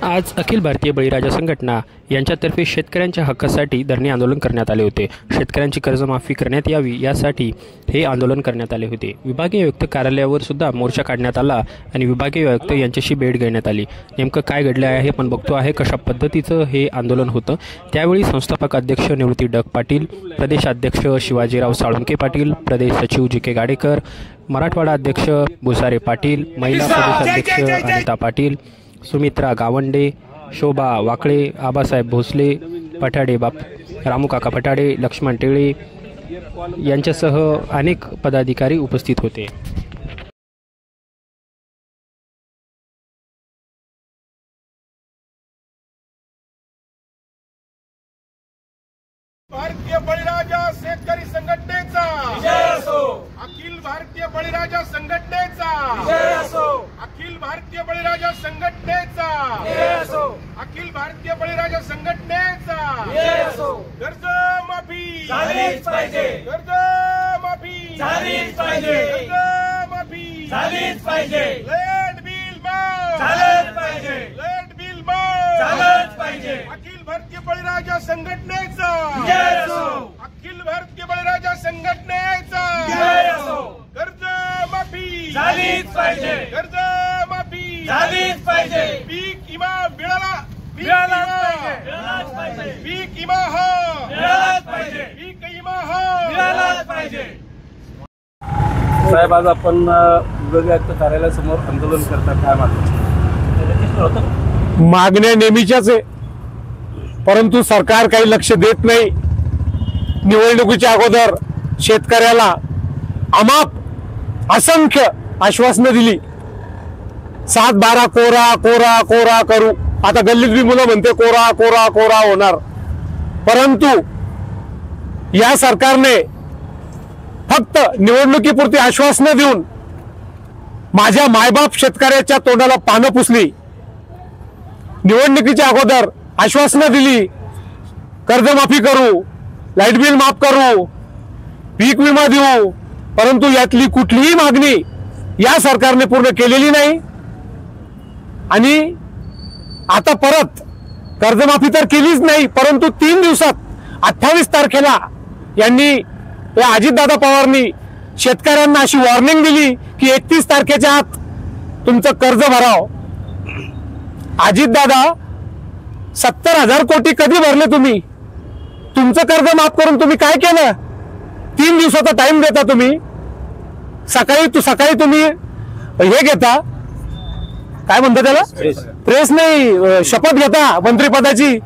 आज अखिल भारतीय बळीराजा संघटना यांच्यातर्फे शेतकऱ्यांच्या हक्कासाठी धरणे आंदोलन करण्यात आले होते। शेतकऱ्यांची कर्जमाफी करण्यात यावी यासाठी हे आंदोलन करण्यात आले होते। विभागीय आयुक्त कार्यालयावर सुद्धा मोर्चा काढण्यात आला आणि विभागीय आयुक्त यांच्याशी भेट घेण्यात आली। नेमकं काय घडले आहे हे पण बघतो आहे, कशा पद्धतीचं हे आंदोलन होतं। त्यावेळी संस्थापक अध्यक्ष निवृत्ती डग पाटील, प्रदेशाध्यक्ष शिवाजीराव साळुंके पाटील, प्रदेश सचिव जी के गाडेकर, मराठवाडा अध्यक्ष भुसारे पाटील, महिला प्रदेशाध्यक्ष अनिता पाटील, सुमित्रा गावंडे, शोभा वाकळे, आबासाहेब भोसले, पठाडे रामूकाका पठाडे, लक्ष्मण टेळे यांच्यासह अनेक पदाधिकारी उपस्थित होते। भारतीय बळीराजा शेतकरी संघटनेचा जय असो। अखिल भारतीय बळीराजा संघटनेचा जय असो। अखिल भारतीय बळीराजा संघटनेचा जय असो। अखिल भारतीय बळीराजा संघटनेचा जय असो। कर्जमाफी झालीच पाहिजे, कर्जमाफी झालीच पाहिजे, कर्जमाफी झालीच पाहिजे, लाईट बिल माफ झालंच पाहिजे, लाईट बिल माफ झालंच पाहिजे। अखिल भारतीय बळीराजा संघटनेचा जय असो। अखिल भारतीय बळीराजा संघटनेचा जय असो। कर्जमाफी झालीच पाहिजे, कर्जमाफी झालीच पाहिजे, पीक विमा मिळाला मिळालाच पाहिजे, मिळालाच पाहिजे, पीक विमा हा मिळालाच पाहिजे, पीक विमा हा मिळालाच पाहिजे। साहेब, आज आपण विभागीय आयुक्त कार्यालयासमोर आंदोलन करतात, काय मागण्या नेहमीच्याच आहे, परंतु सरकार काही लक्ष देत नाही। निवडणुकीच्या अगोदर शेतकऱ्याला अमाप असंख्य आश्वासनं दिली, 7-12 कोरा कोरा कोरा करू। आता गल्लीत बी मुलं म्हणते कोरा कोरा कोरा होणार, परंतु या सरकारने फक्त निवडणुकीपुरती आश्वासनं देऊन माझ्या मायबाप शेतकऱ्याच्या तोंडाला पानं पुसली। निवडणुकीच्या अगोदर आश्वासनं दिली, कर्जमाफी करू, लाईट बिल माफ करू, पीक विमा देऊ, परंतु यातली कुठलीही मागणी या सरकारने पूर्ण केलेली नाही। आणि आता परत कर्जमाफी तर केलीच नाही, परंतु 3 दिवसात 28 तारखेला यांनी या अजितदादा पवारांनी शेतकऱ्यांना अशी वॉर्निंग दिली की 31 तारखेच्या आत तुमचं कर्ज भराव। अजितदादा 70,000 कोटी कधी भरले तुम्ही? तुमचं कर्ज माफ करून तुम्ही काय केलं? 3 दिवसाचा टाइम देता तुम्ही, सकाळी तुम्ही हे घेता, काय म्हणता त्याला, प्रेस नाही, शपथ घेता मंत्रिपदाची,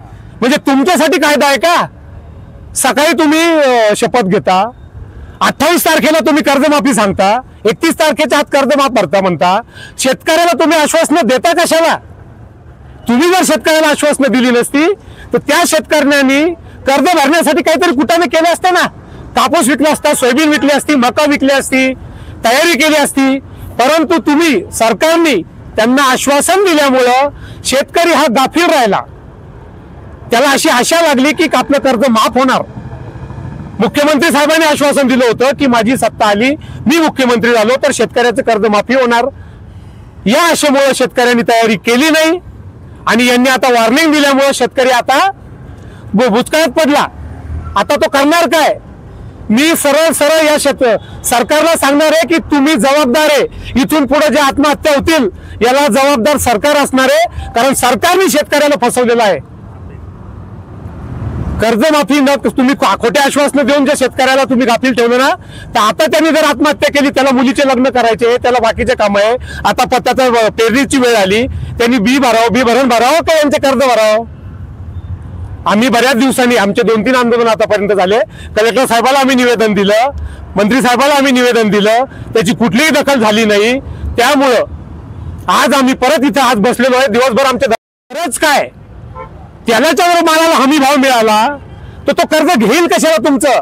म्हणजे तुमच्यासाठी कायदा आहे का? सकाळी तुम्ही शपथ घेता, 28 तारखेला तुम्ही कर्जमाफी सांगता, 31 तारखेच्या आत कर्जमाफ भरता म्हणता। शेतकऱ्याला तुम्ही आश्वासनं देता कशाला? तुम्ही जर शेतकऱ्याला आश्वासनं दिली नसती तर त्या शेतकऱ्यांनी कर्ज भरण्यासाठी काहीतरी कुटाने केले असते ना। कापूस विकला असता, सोयाबीन विकली असती, मका विकली असती, तयारी केली असती, परंतु तुम्ही सरकारने त्यांना आश्वासन दिल्यामुळं शेतकरी हा गाफील राहिला। त्याला अशी आशा लागली की आपलं कर्ज माफ होणार। मुख्यमंत्री साहेबांनी आश्वासन दिलं होतं की माझी सत्ता आली, मी मुख्यमंत्री झालो तर शेतकऱ्याचं कर्ज माफी होणार। या आशेमुळे शेतकऱ्यांनी तयारी केली नाही आणि यांनी आता वॉर्निंग दिल्यामुळे शेतकरी आता भुचकाळात पडला। आता तो करणार काय? मी सरळ या सरकारला सांगणार आहे की तुम्ही जबाबदार आहे, इथून पुढे जे आत्महत्या होतील याला जबाबदार सरकार असणार आहे, कारण सरकारने शेतकऱ्याला फसवलेलं आहे। कर्जमाफी न तुम्ही खोटे आश्वासनं देऊन जे शेतकऱ्याला तुम्ही गाफील ठेवलं ना, तर आता त्यांनी जर आत्महत्या केली, त्याला मुलीचे लग्न करायचे, त्याला बाकीचे काम आहे, आता पत्त्याचा पेरणीची वेळ आली, त्यांनी बी भरण भरावं का यांचे कर्ज भरावं? आम्ही बऱ्याच दिवसांनी आमचे 2-3 आंदोलन आतापर्यंत झाले, कलेक्टर साहेबाला आम्ही निवेदन दिलं, मंत्री साहेबाला आम्ही निवेदन दिलं, त्याची कुठलीही दखल झाली नाही। त्यामुळं आज आम्ही परत इथं आज बसलेलो आहे। दिवसभर आमच्या गरज काय, त्याच्यावर मालाला हमी भाव मिळाला तर तो कर्ज घेईल कशाला तुमचं?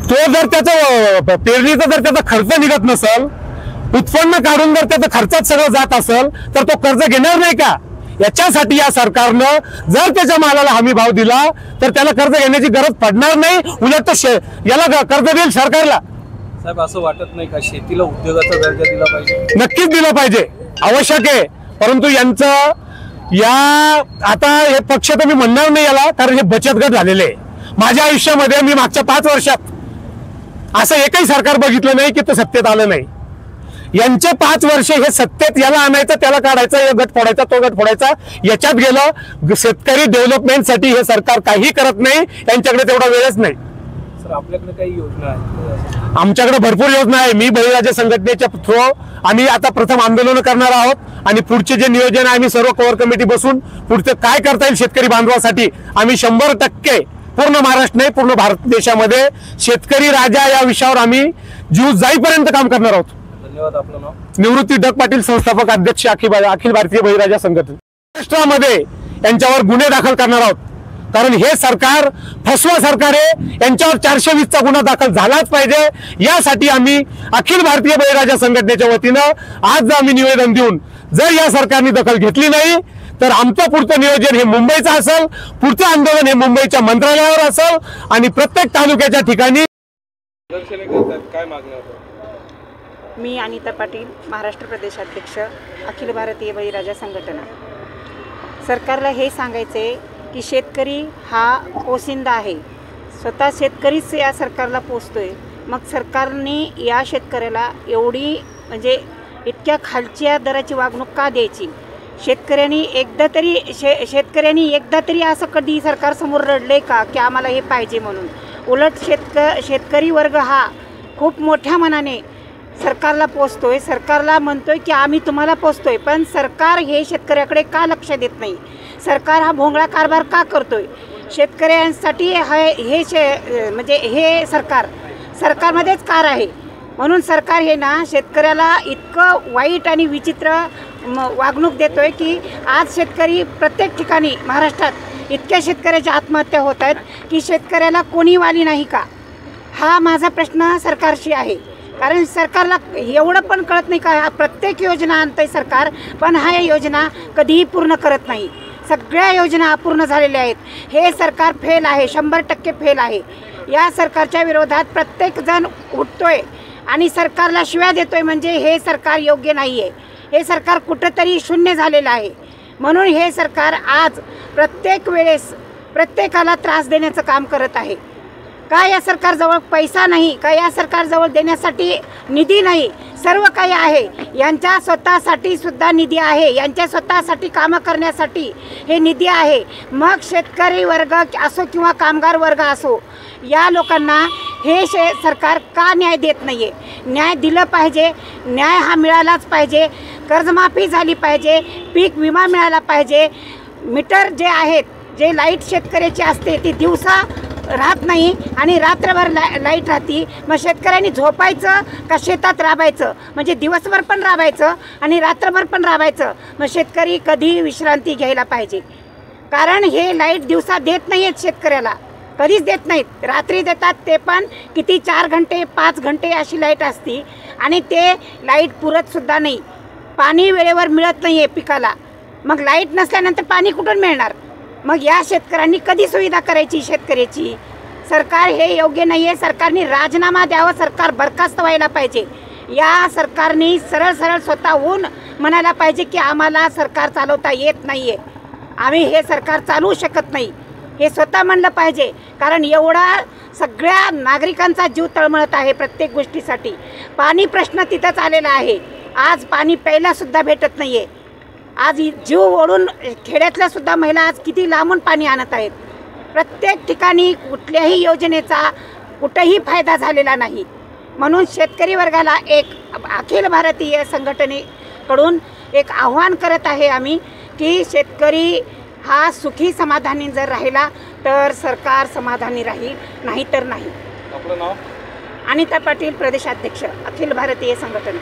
तो जर त्याचं पेरणीचा जर त्याचा खर्च निघत नसेल, उत्पन्न काढून जर त्याचा खर्चात सगळं जात असेल तर तो कर्ज घेणार नाही का? याच्यासाठी या सरकारनं जर त्याच्या मालाला हमी भाव दिला तर त्याला कर्ज घेण्याची गरज पडणार नाही, उलट याला कर्ज देईल सरकारला। साहेब, असं वाटत नाही का शेतीला उद्योगाचा दर्जा दिला पाहिजे? नक्कीच दिला पाहिजे, आवश्यक आहे, परंतु यांचं या आता हे पक्ष तर मी म्हणणार नाही याला, कारण हे बचत गट झालेले आहे. माझ्या आयुष्यामध्ये मी मागच्या 5 वर्षात असं एकही सरकार बघितलं नाही की तो सत्तेत आलं नाही. यांचे 5 वर्ष हे सत्तेत याला आणायचं त्याला काढायचं, हे गट फोडायचा तो गट फोडायचा याच्यात गेलं. शेतकरी डेव्हलपमेंटसाठी हे सरकार काही करत नाही, यांच्याकडे तेवढा वेळच नाही. सर आपल्याकडे काही योजना आहेत? आमच्याकडे भरपूर योजना आहे. मी बळीराजा संघटनेच्या थ्रू आम्ही आता प्रथम आंदोलन करणार आहोत आणि पुढचे जे नियोजन आहे आम्ही सर्व कोर कमिटी बसून पुढचं काय करता येईल शेतकरी बांधवासाठी आम्ही 100% पूर्ण महाराष्ट्र नाही पूर्ण भारत देशामध्ये शेतकरी राजा या विषयावर आम्ही जीव जाईपर्यंत काम करणार आहोत. धन्यवाद. आपलं नाव? निवृत्ती ढग पाटील, संस्थापक अध्यक्ष अखिल भारतीय बळीराजा संघटना. महाराष्ट्रामध्ये यांच्यावर गुन्हे दाखल करणार आहोत, कारण हे सरकार फसवा सरकार आहे. यांच्यावर 420चा गुन्हा दाखल झालाच पाहिजे. यासाठी आम्ही अखिल भारतीय बळीराजा संघटनेच्या वतीनं आज आम्ही निवेदन देऊन जर या सरकारने दखल घेतली नाही तर आमचं पुढचं नियोजन हे मुंबईचं असेल, पुढचं आंदोलन हे मुंबईच्या मंत्रालयावर असेल आणि प्रत्येक तालुक्याच्या ठिकाणी. काय मागण्या होत्या? मी अनिता पाटील, महाराष्ट्र प्रदेशाध्यक्ष, अखिल भारतीय बळीराजा संघटना. सरकारला हे सांगायचे की शेतकरी हा पोशिंदा आहे, स्वतः शेतकरीच या सरकारला पोसतोय. मग सरकारने या शेतकऱ्याला एवढी म्हणजे इतक्या खालच्या दराची वागणूक का द्यायची? शेतकऱ्यांनी एकदा तरी असं कधी सरकारसमोर रडले का की आम्हाला हे पाहिजे म्हणून? उलट शेतकरी वर्ग हा खूप मोठ्या मनाने सरकारला पोसतोय, सरकारला म्हणतोय की आम्ही तुम्हाला पोसतोय. पण सरकार हे शेतकऱ्याकडे का लक्ष देत नाही? सरकार हा भोंगळा कारभार का करतोय? शेतकऱ्यांसाठी म्हणजे हे सरकारमध्येच कार आहे. म्हणून सरकार हे ना शेतकऱ्याला इतकं वाईट आणि विचित्र वागणूक देतोय की आज शेतकरी प्रत्येक ठिकाणी महाराष्ट्रात इतक्या शेतकऱ्याच्या आत्महत्या होत आहेत की शेतकऱ्याला कोणी वाली नाही का? हा माझा प्रश्न सरकारशी आहे. कारण सरकारला एवढं पण कळत नाही का प्रत्येक योजना आणतंय सरकार, पण ह्या योजना कधीही पूर्ण करत नाही. सगळ्या योजना अपूर्ण झालेल्या आहेत. हे सरकार फेल आहे, 100% फेल आहे. या सरकारच्या विरोधात प्रत्येकजण उठतोय आणि सरकारला शिव्या देतोय. म्हणजे हे सरकार योग्य नाही आहे, हे सरकार कुठंतरी शून्य झालेलं आहे. म्हणून हे सरकार आज प्रत्येक वेळेस प्रत्येकाला त्रास देण्याचं काम करत आहे. का या सरकारजवळ पैसा नाही? का या सरकारजवळ देण्यासाठी निधी नाही? सर्व काही आहे. यांच्या स्वतःसाठी सुद्धा निधी आहे, यांच्या स्वतःसाठी कामं करण्यासाठी हे निधी आहे. मग शेतकरी वर्ग असो किंवा कामगार वर्ग असो, या लोकांना हे सरकार का न्याय देत नाही आहे? न्याय दिलं पाहिजे, न्याय हा मिळालाच पाहिजे. कर्जमाफी झाली पाहिजे, पीक विमा मिळाला पाहिजे. मीटर जे आहेत, जे लाईट शेतकऱ्याची असते ती दिवसा राहत नाही आणि रात्रभर लाईट राहती. मग शेतकऱ्यांनी झोपायचं का शेतात राबायचं? म्हणजे दिवसभर पण राबायचं आणि रात्रभर पण राबायचं. मग शेतकरी कधी विश्रांती घ्यायला पाहिजे, कारण हे लाईट दिवसा देत नाही आहेत शेतकऱ्याला, कधीच देत नाहीत. रात्री देतात, ते पण किती 4 घंटे 5 घंटे अशी लाईट असती आणि ते लाईट पुरतसुद्धा नाही. पाणी वेळेवर मिळत नाही आहे पिकाला. मग लाईट नसल्यानंतर पाणी कुठून मिळणार? मग या शेतकऱ्यांनी कधी सुविधा करायची शेतकऱ्याची? सरकार हे योग्य नाही आहे. सरकारने राजीनामा द्यावा, सरकार बरखास्त व्हायला पाहिजे. या सरकारने सरळ स्वतःहून म्हणायला पाहिजे की आम्हाला सरकार चालवता येत नाही आहे, आम्ही हे सरकार चालवू शकत नाही, हे स्वतः म्हणलं पाहिजे. कारण एवढा सगळ्या नागरिकांचा जीव तळमळत आहे प्रत्येक गोष्टीसाठी. पाणी प्रश्न तिथंच आलेला आहे. आज पाणी प्यायलासुद्धा भेटत नाही आहे. आज जीव ओढून खेड्यातल्या सुद्धा महिला आज किती लांबून पाणी आणत आहेत. प्रत्येक ठिकाणी कुठल्याही योजनेचा कुठेही फायदा झालेला नाही. म्हणून शेतकरी वर्गाला एक अखिल भारतीय संघटनेकडून एक आव्हान करत आहे आम्ही की शेतकरी हा सुखी समाधानी जर राहिला तर सरकार समाधानी राहील, नाही तर नाही. आपलं नाव? अनिता पाटील, प्रदेशाध्यक्ष, अखिल भारतीय संघटना.